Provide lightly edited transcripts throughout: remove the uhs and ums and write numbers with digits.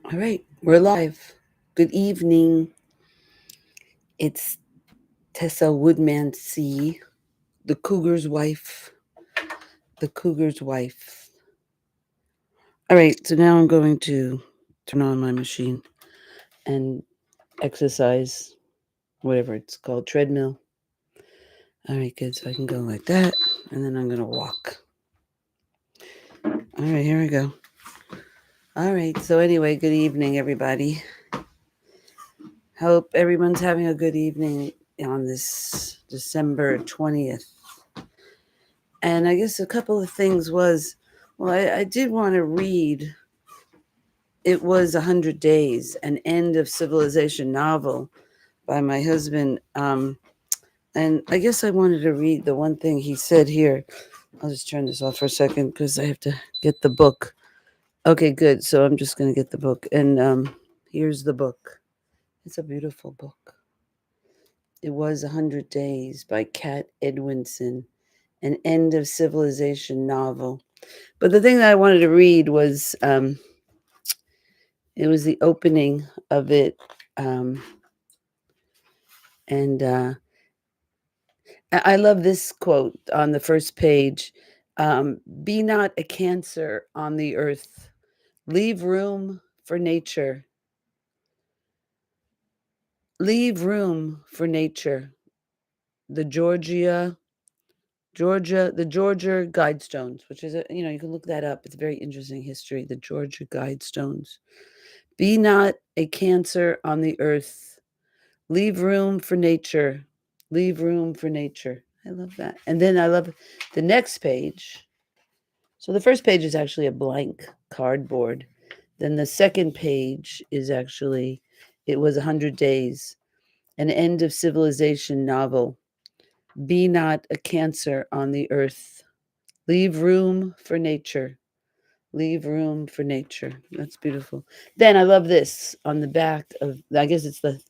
All right, we're live. Good evening. It's Tessa Woodman C., the Cougar's wife. The Cougar's wife. All right, so now I'm going to turn on my machine and exercise, whatever it's called, treadmill. All right, good. So I can go like that, and then I'm going to walk. All right, here we go. All right, so anyway, good evening, everybody. Hope everyone's having a good evening on this December 20th. And I guess a couple of things was, well, I did want to read It Was 100 Days, an End of Civilization novel by my husband. And I guess I wanted to read the one thing he said here. I'll just turn this off for a second because I have to get the book. Okay, good. So I'm just going to get the book. And here's the book. It's a beautiful book. It Was 100 Days by Kat Edwinson, an End of Civilization novel. But the thing that I wanted to read was it was the opening of it, and I love this quote on the first page: "Be not a cancer on the earth. Leave room for nature. Leave room for nature." The the Georgia Guidestones, which is you can look that up. It's very interesting history. The Georgia Guidestones. Be not a cancer on the earth. Leave room for nature. Leave room for nature. I love that. And then I love the next page. So the first page is actually a blank cardboard. Then the second page is actually It Was 100 Days, an End of Civilization novel. Be not a cancer on the earth. Leave room for nature. Leave room for nature. That's beautiful. Then I love this on the back of, I guess it's the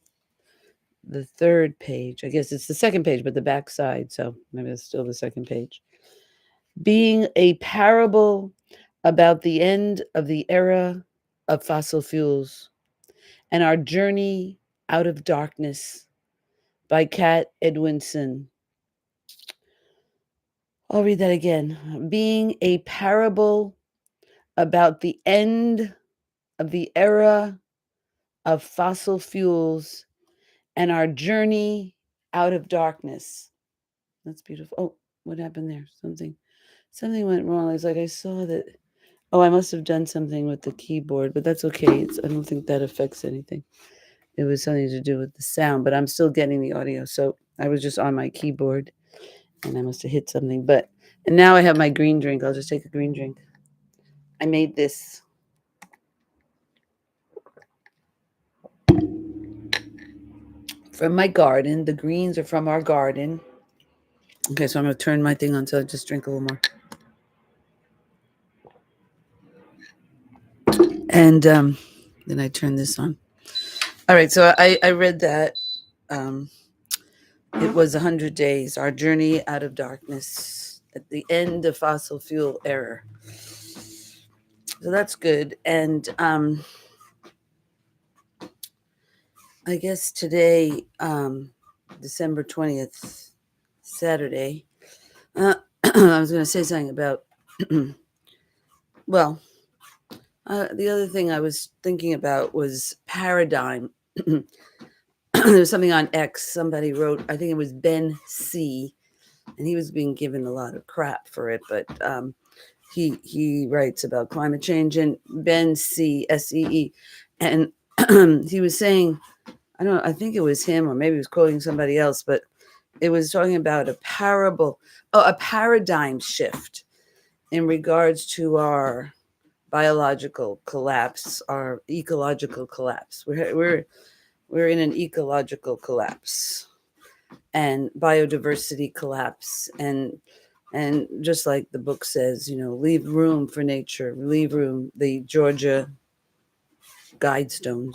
third page. I guess it's the second page, but the back side. So maybe it's still the second page. Being a parable about the end of the era of fossil fuels and our journey out of darkness by Kat Edwinson. I'll read that again. Being a parable about the end of the era of fossil fuels and our journey out of darkness. That's beautiful. Oh, what happened there? Something went wrong. It's like I saw that. Oh, I must have done something with the keyboard, but that's okay. I don't think that affects anything. It was something to do with the sound, but I'm still getting the audio. So I was just on my keyboard and I must have hit something. And now I have my green drink. I'll just take a green drink. I made this from my garden. The greens are from our garden. Okay, so I'm going to turn my thing on so I just drink a little more. And then I turn this on. All right, so I read that. It was 100 days, our journey out of darkness at the end of fossil fuel era. So that's good. And I guess today, December 20th, Saturday, I was going to say something about, well, the other thing I was thinking about was paradigm. There was something on X. Somebody wrote, I think it was Ben C., and he was being given a lot of crap for it, but he writes about climate change, and Ben C. SEE, and he was saying, I think it was him, or maybe he was quoting somebody else, but it was talking about a paradigm shift in regards to our biological collapse, our ecological collapse. We're in an ecological collapse and biodiversity collapse, and just like the book says, leave room for nature, leave room. The Georgia Guidestones.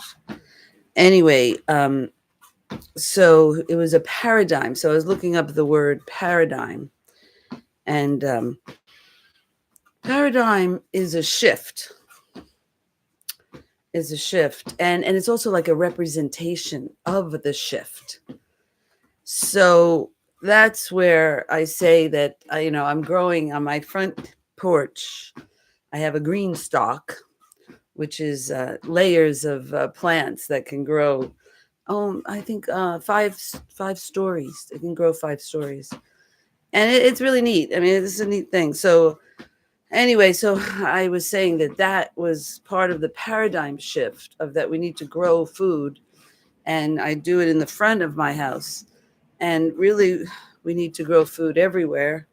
Anyway, so it was a paradigm. So I was looking up the word paradigm, and paradigm is a shift. is a shift, and it's also like a representation of the shift. So that's where I say that I'm growing on my front porch. I have a green stalk, which is layers of plants that can grow. I think five stories. It can grow 5 stories, and it's really neat. I mean, it's a neat thing. So anyway, so I was saying that that was part of the paradigm shift of that we need to grow food, and I do it in the front of my house, and really we need to grow food everywhere.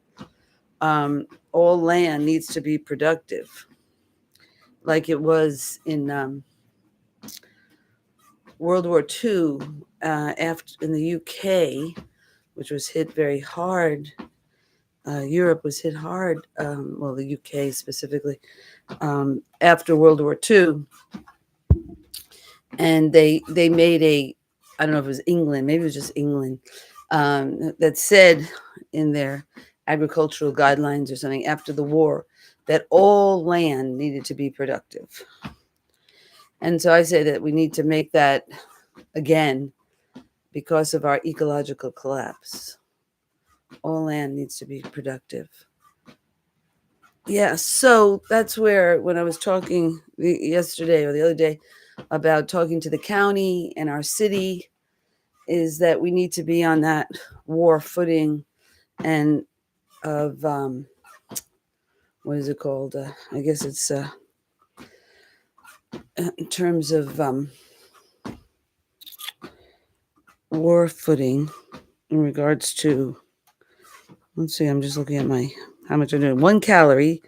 All land needs to be productive, like it was in World War II, after in the UK, which was hit very hard. Europe was hit hard. Well, the UK specifically, after World War II, and they made a, I don't know if it was England, maybe it was just England, that said in their agricultural guidelines or something after the war that all land needed to be productive. And so I say that we need to make that again because of our ecological collapse. All land needs to be productive. Yeah, so that's where when I was talking yesterday or the other day about talking to the county and our city, is that we need to be on that war footing and of what is it called? I guess it's in terms of war footing in regards to. Let's see. I'm just looking at my how much I'm doing. 1 calorie,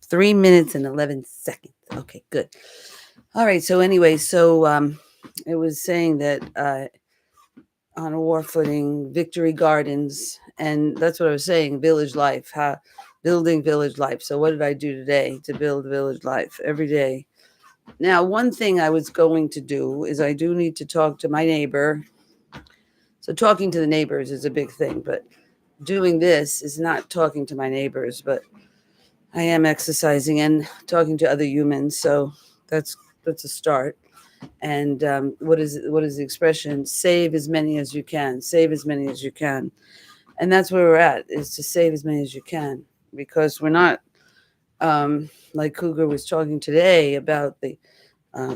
3 minutes and 11 seconds. Okay, good. All right. So anyway, so it was saying that on a war footing, Victory Gardens, and that's what I was saying. Village life, building village life. So what did I do today to build village life every day? Now, one thing I was going to do is I do need to talk to my neighbor. So talking to the neighbors is a big thing, but doing this is not talking to my neighbors, but I am exercising and talking to other humans. So that's a start. And what is the expression? Save as many as you can. Save as many as you can. And that's where we're at, is to save as many as you can, because we're not like Cougar was talking today about the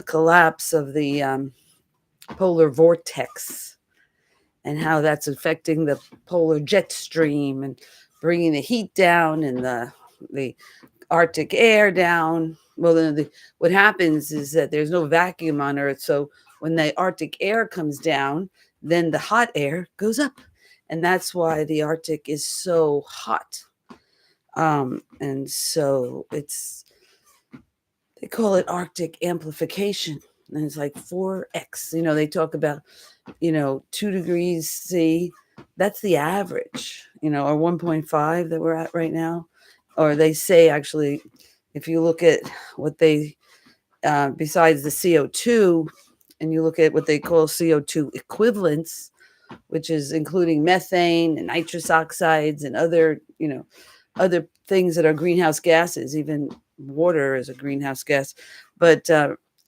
collapse of the polar vortex and how that's affecting the polar jet stream and bringing the heat down and the Arctic air down. Well, then what happens is that there's no vacuum on Earth, so when the Arctic air comes down, then the hot air goes up, and that's why the Arctic is so hot. And so they call it Arctic amplification, and it's like 4x. They talk about 2 degrees C. That's the average, or 1.5 that we're at right now. Or they say, actually, if you look at what they, besides the CO2, and you look at what they call CO2 equivalents, which is including methane and nitrous oxides and other things that are greenhouse gases. Even water is a greenhouse gas. But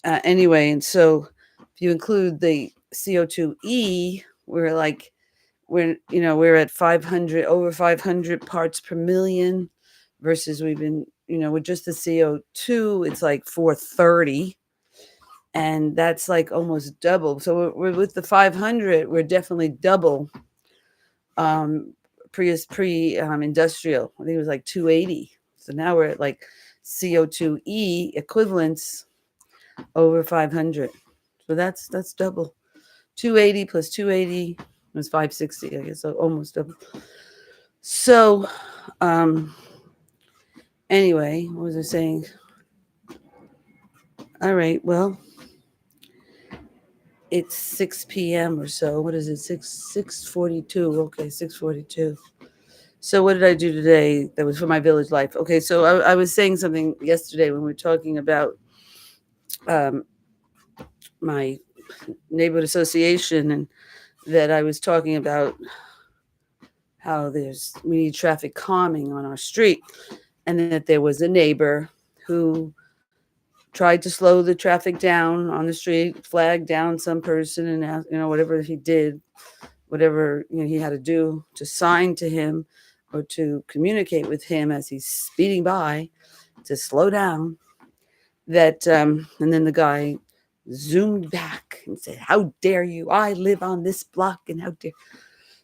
anyway, and so if you include the CO2e, we're at 500, over 500 parts per million, versus we've been, with just the CO2, it's like 430. And that's like almost double. So we're with the 500, we're definitely double um, pre industrial. I think it was like 280. So now we're at like CO2e equivalents over 500. So that's double. 280 plus 280 was 560, I guess, so almost double. So anyway, what was I saying? All right, well, it's 6 p.m. or so. What is it? 6:42. Okay, 6:42. So what did I do today that was for my village life? Okay, so I was saying something yesterday when we were talking about um, my neighborhood association, and that I was talking about how we need traffic calming on our street, and that there was a neighbor who tried to slow the traffic down on the street, flagged down some person, and whatever he did, whatever he had to do to sign to him or to communicate with him as he's speeding by to slow down. That and then the guy zoomed back and said, "How dare you? I live on this block, and how dare."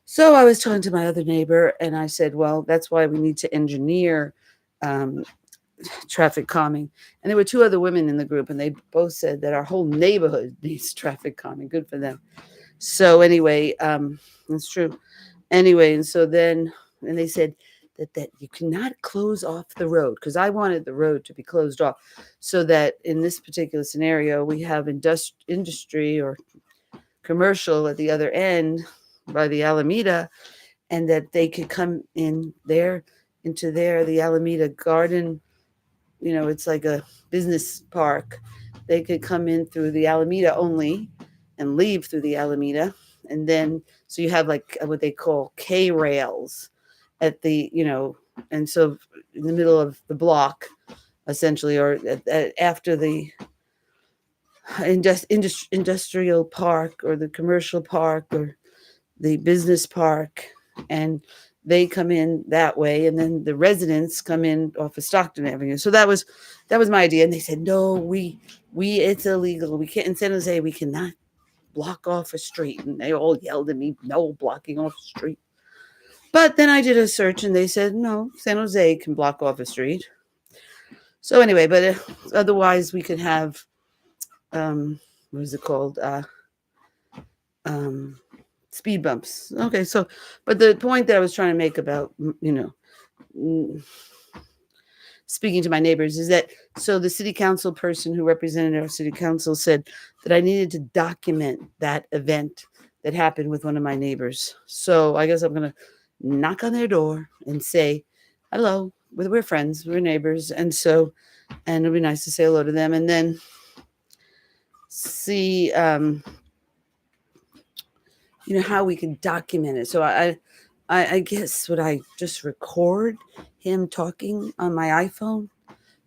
So I was talking to my other neighbor, and I said, "Well, that's why we need to engineer um, traffic calming." And there were two other women in the group, and they both said that our whole neighborhood needs traffic calming. Good for them. So anyway, that's true. Anyway, and so then, and they said that you cannot close off the road, because I wanted the road to be closed off, so that in this particular scenario we have industry or commercial at the other end by the Alameda, and that they could come in there into there, the Alameda Garden. It's like a business park. They could come in through the Alameda only and leave through the Alameda. And then, so you have like what they call K rails at and so in the middle of the block, essentially, or after the industrial park or the commercial park or the business park, and they come in that way, and then the residents come in off of Stockton Avenue. So that was my idea, and they said, "No, we it's illegal. We can't in San Jose. We cannot block off a street." And they all yelled at me, "No blocking off a street." But then I did a search, and they said, "No, San Jose can block off a street." So anyway, but otherwise we could have what is it called? Speed bumps. Okay, so, but the point that I was trying to make about, speaking to my neighbors is that, so the city council person who represented our city council said that I needed to document that event that happened with one of my neighbors. So I guess I'm going to knock on their door and say, "Hello, we're friends, we're neighbors." And it'll be nice to say hello to them, and then see, how we can document it. So I guess would I just record him talking on my iPhone,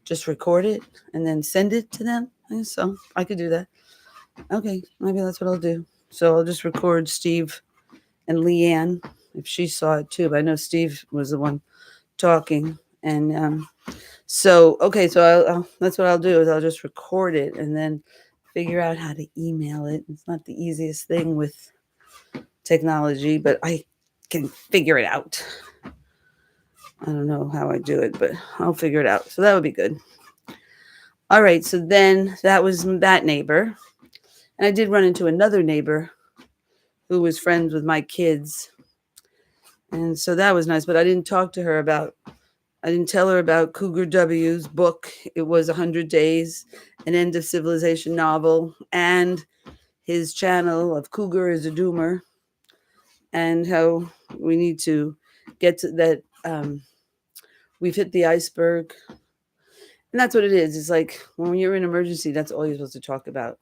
just record it and then send it to them. So I could do that. Okay, maybe that's what I'll do. So I'll just record Steve and Leanne if she saw it too. But I know Steve was the one talking, and so okay, so I'll that's what I'll do is I'll just record it and then figure out how to email it. It's not the easiest thing with technology, but I can figure it out. I don't know how I do it, but I'll figure it out. So that would be good. All right, so then that was that neighbor. And I did run into another neighbor who was friends with my kids. And so that was nice, but I didn't tell her about Cougar W's book. It was 100 Days, an End of Civilization novel, and his channel of Cougar is a Doomer, and how we need to get to that. We've hit the iceberg. And that's what it is. It's like when you're in emergency, that's all you're supposed to talk about.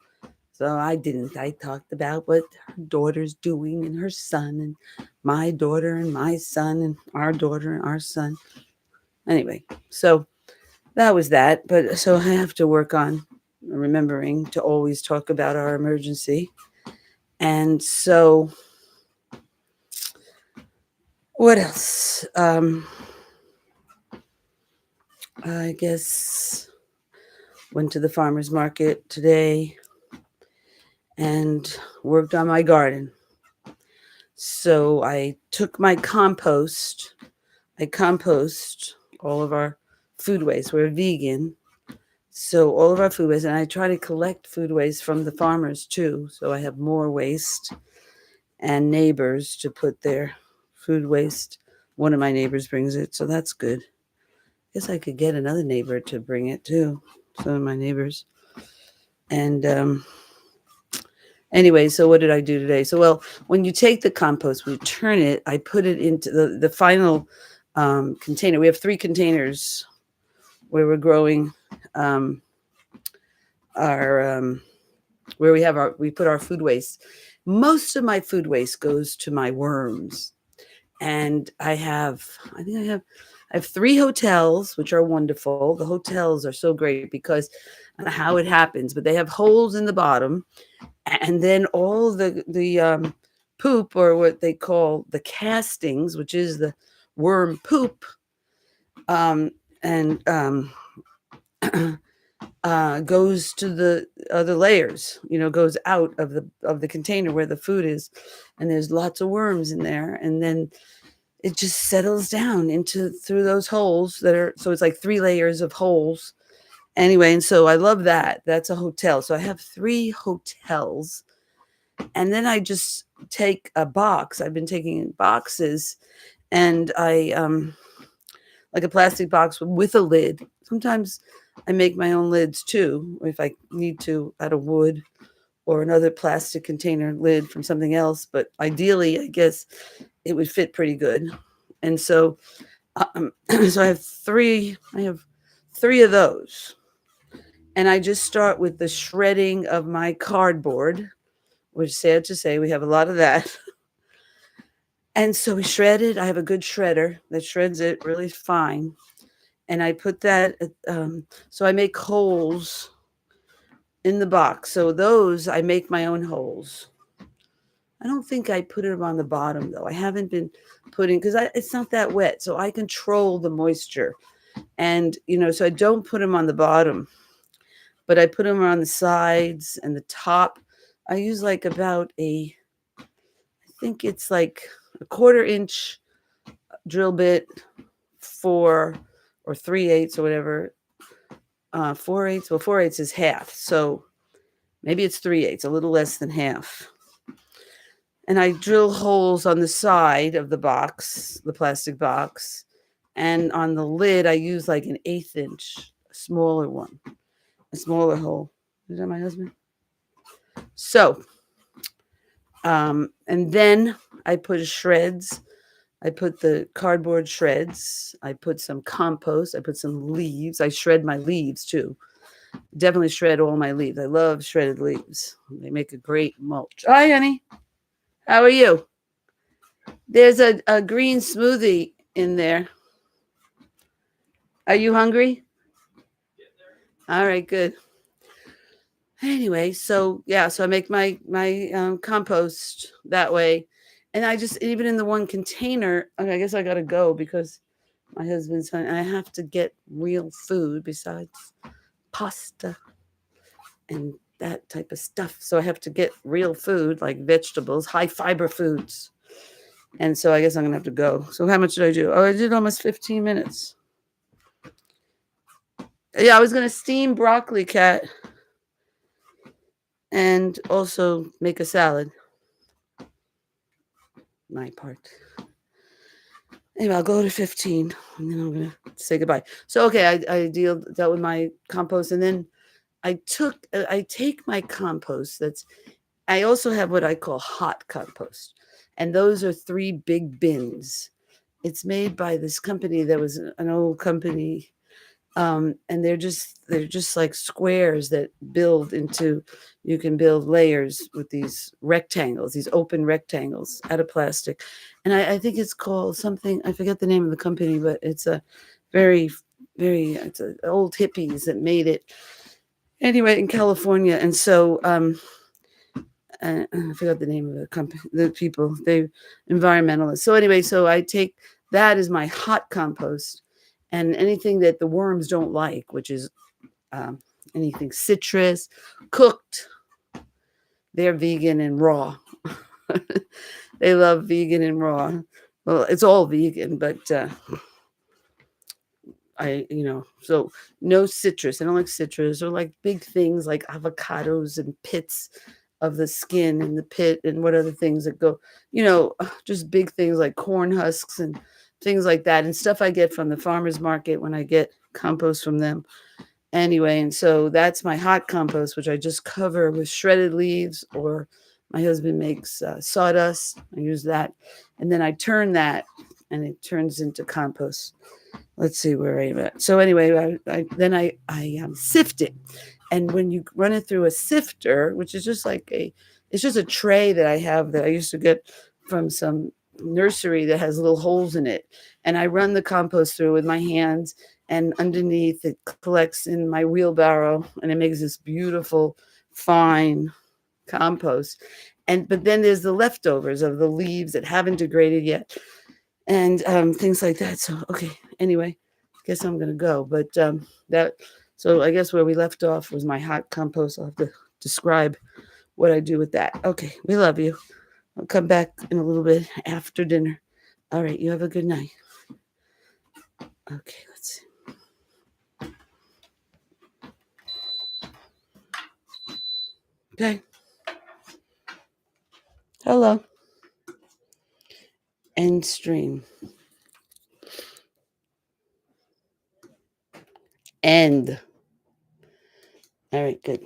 So I didn't. I talked about what her daughter's doing and her son, and my daughter and my son, and our daughter and our son. Anyway, so that was that. But so I have to work on remembering to always talk about our emergency. And so what else? I guess went to the farmer's market today and worked on my garden. So I took my compost. I compost all of our food waste. We're vegan. So all of our food waste, and I try to collect food waste from the farmers too. So I have more waste, and neighbors to put their food waste. One of my neighbors brings it, so that's good. Guess I could get another neighbor to bring it too. Some of my neighbors. And anyway, so what did I do today? So, well, when you take the compost, we turn it, I put it into the final container. We have 3 containers where we're growing our, where we put our food waste. Most of my food waste goes to my worms. And I I have 3 hotels, which are wonderful. The hotels are so great because I don't know how it happens, but they have holes in the bottom, and then all the poop, or what they call the castings, which is the worm poop, um, and goes to the other layers. Goes out of the container where the food is, and there's lots of worms in there, and then it just settles down into through those holes that are, so it's like 3 layers of holes. Anyway, and so I love that. That's a hotel. So I have 3 hotels, and then I just take a box. I've been taking boxes, and I like a plastic box with a lid. Sometimes I make my own lids too, if I need to, out of wood or another plastic container lid from something else. But ideally, I guess it would fit pretty good. And so, so I have 3. I have 3 of those, and I just start with the shredding of my cardboard, which, sad to say, we have a lot of that. And so we shred it. I have a good shredder that shreds it really fine. And I put that, so I make holes in the box. So those, I make my own holes. I don't think I put them on the bottom, though. I haven't been putting, because it's not that wet. So I control the moisture. And, so I don't put them on the bottom, but I put them on the sides and the top. I use like about I think it's like a 1/4 inch drill bit, 4 or 3/8 or whatever. 4/8. Well, 4/8 is half. So maybe it's 3/8, a little less than half. And I drill holes on the side of the box, the plastic box. And on the lid, I use like an 1/8 inch, a smaller one, a smaller hole. Is that my husband? So, and then I put shreds. I put the cardboard shreds. I put some compost. I put some leaves. I shred my leaves too. Definitely shred all my leaves. I love shredded leaves. They make a great mulch. Hi, honey. How are you? There's a green smoothie in there. Are you hungry? All right, good. Anyway, so yeah, so I make my compost that way, and I just, even in the one container. Okay, I guess I gotta go because my husband's home, and I have to get real food besides pasta and that type of stuff. So I have to get real food like vegetables, high fiber foods. And so I guess I'm gonna have to go. So how much did I do? Oh, I did almost 15 minutes. Yeah, I was gonna steam broccoli, cat, and also make a salad. My part. Anyway, I'll go to 15, and then I'm gonna say goodbye. So okay, I dealt with my compost, and then I take my compost. I also have what I call hot compost, and those are 3 big bins. It's made by this company that was an old company, and they're just like squares that build into. You can build layers with these rectangles, these open rectangles out of plastic, and I think it's called something. I forget the name of the company, but it's a very, very, it's a old hippies that made it. Anyway, in California, and so I forgot the name of the company, the people, they environmentalists. So anyway, so I take that as my hot compost, and anything that the worms don't like, which is anything citrus, cooked. They're vegan and raw. They love vegan and raw. Well, it's all vegan, but so no citrus. I don't like citrus, or like big things like avocados and pits of the skin and the pit, and what other things that go, just big things like corn husks and things like that, and stuff I get from the farmer's market when I get compost from them. Anyway, and so that's my hot compost, which I just cover with shredded leaves, or my husband makes sawdust. I use that, and then I turn that, and it turns into compost. Let's see where I'm at. So anyway, I sift it, and when you run it through a sifter, which is just like it's just a tray that I have that I used to get from some nursery that has little holes in it, and I run the compost through with my hands, and underneath it collects in my wheelbarrow, and it makes this beautiful, fine compost. But then there's the leftovers of the leaves that haven't degraded yet, and things like that. So okay, anyway, guess I'm gonna go. But that so I guess where we left off was my hot compost. I'll have to describe what I do with that. Okay, we love you. I'll come back in a little bit after dinner. All right, you have a good night. Okay, let's see. Okay. Hello. End stream. End. All right, good.